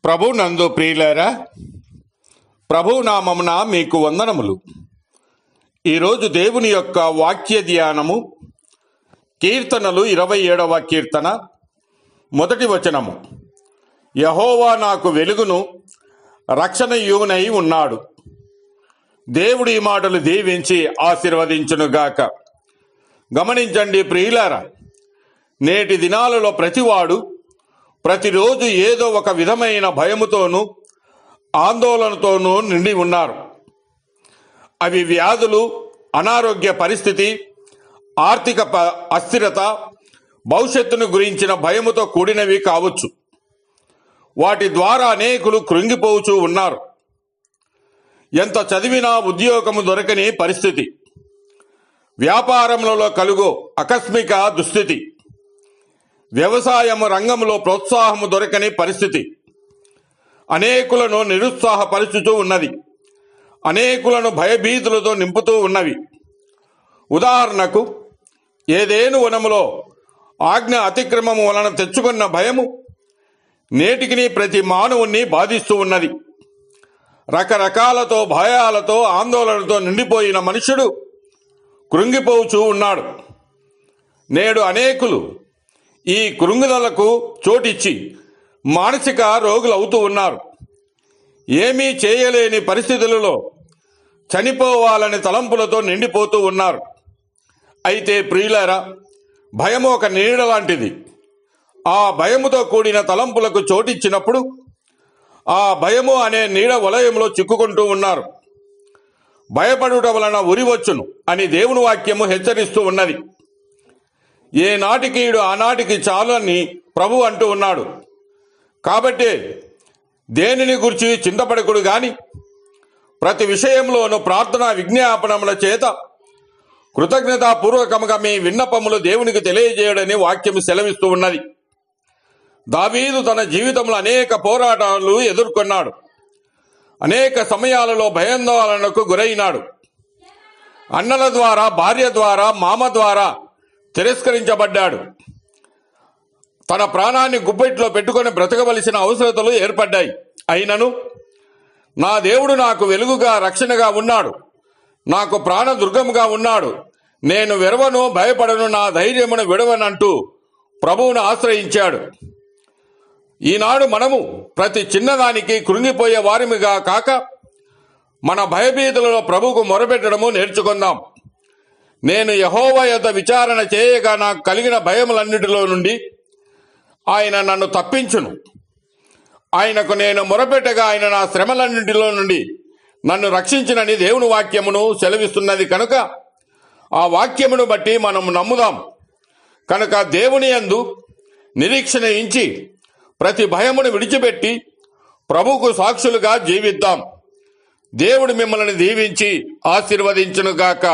ప్రభు నందు ప్రియులారా, ప్రభు నామమున మీకు వందనములు. ఈరోజు దేవుని యొక్క వాక్య ధ్యానము కీర్తనలు 27వ కీర్తన 1వ వచనము. యెహోవా నాకు వెలుగును రక్షణయునై ఉన్నాడు. దేవుడు ఈ మాటలు దీవించి ఆశీర్వదించునుగాక. గమనించండి ప్రియులారా, నేటి దినాలలో ప్రతివాడు ప్రతిరోజు ఏదో ఒక విధమైన భయముతోనూ ఆందోళనతోనూ నిండి ఉన్నారు. అవి వ్యాధులు, అనారోగ్య పరిస్థితి, ఆర్థిక అస్థిరత, భవిష్యత్తును గురించిన భయముతో కూడినవి కావచ్చు. వాటి ద్వారా అనేకులు కృంగిపోవచ్చు ఉన్నారు. ఎంత చదివినా ఉద్యోగము దొరకని పరిస్థితి, వ్యాపారములలో కలుగు ఆకస్మిక దుస్థితి, వ్యవసాయము రంగంలో ప్రోత్సాహము దొరకని పరిస్థితి అనేకులను నిరుత్సాహపరుచుతూ ఉన్నది. అనేకులను భయభీతులతో నింపుతూ ఉన్నవి. ఉదాహరణకు, ఏదేను వనములో ఆజ్ఞ అతిక్రమము వలన తెచ్చుకున్న భయము నేటికి ప్రతి మానవుణ్ణి బాధిస్తూ ఉన్నది. రకరకాలతో భయాలతో ఆందోళనతో నిండిపోయిన మనుషుడు కృంగిపోవచ్చు ఉన్నాడు. నేడు అనేకులు ఈ కృంగుదలకు చోటిచ్చి మానసిక రోగులు అవుతూ ఉన్నారు. ఏమీ చేయలేని పరిస్థితులలో చనిపోవాలని తలంపులతో నిండిపోతూ ఉన్నారు. అయితే ప్రియులారా, భయము ఒక నీడ లాంటిది. ఆ భయముతో కూడిన తలంపులకు చోటిచ్చినప్పుడు ఆ భయము అనే నీడ వలయంలో చిక్కుకుంటూ ఉన్నారు. భయపడుట వలన ఉరివచ్చును అని దేవుని వాక్యము హెచ్చరిస్తూ ఉన్నది. ఏ నాటికీయుడు ఆనాటికి చాలని ప్రభు అంటూ ఉన్నాడు. కాబట్టి దేనిని గురించి చింతపడకుడు గాని ప్రతి విషయంలోనూ ప్రార్థనా విజ్ఞాపనముల చేత కృతజ్ఞతాపూర్వకముగా మీ విన్నపములు దేవునికి తెలియజేయడని వాక్యము సెలవిస్తూ ఉన్నది. దావీదు తన జీవితంలో అనేక పోరాటాలు ఎదుర్కొన్నాడు. అనేక సమయాలలో భయాందోళనకు గురైనాడు. అన్నల ద్వారా, భార్య ద్వారా, మామ ద్వారా తిరస్కరించబడ్డాడు. తన ప్రాణాన్ని గుప్పెట్లో పెట్టుకొని బ్రతకవలసిన అవసరతలు ఏర్పడ్డాయి. అయినను నా దేవుడు నాకు వెలుగుగా రక్షణగా ఉన్నాడు, నాకు ప్రాణదుర్గముగా ఉన్నాడు, నేను వెరవను, భయపడను, నా ధైర్యమును విడవనంటూ ప్రభువును ఆశ్రయించాడు. ఈనాడు మనము ప్రతి చిన్నదానికి కృంగిపోయే వారిమిగా కాక మన భయభీతులలో ప్రభువుకు మొరపెట్టడము నేర్చుకుందాం. నేను యెహోవా యొద్ద విచారణ చేయగా నాకు కలిగిన భయములన్నిటిలో నుండి ఆయన నన్ను తప్పించును. ఆయనకు నేను మొరపెట్టగా ఆయన నా శ్రమలన్నింటిలో నుండి నన్ను రక్షించినని దేవుని వాక్యమును సెలవిస్తున్నది. కనుక ఆ వాక్యమును బట్టి మనం నమ్ముదాం. కనుక దేవుని యందు నిరీక్షణ ఉంచి ప్రతి భయమును విడిచిపెట్టి ప్రభువుకు సాక్షులుగా జీవిద్దాం. దేవుడు మిమ్మల్ని దీవించి ఆశీర్వదించునుగాక.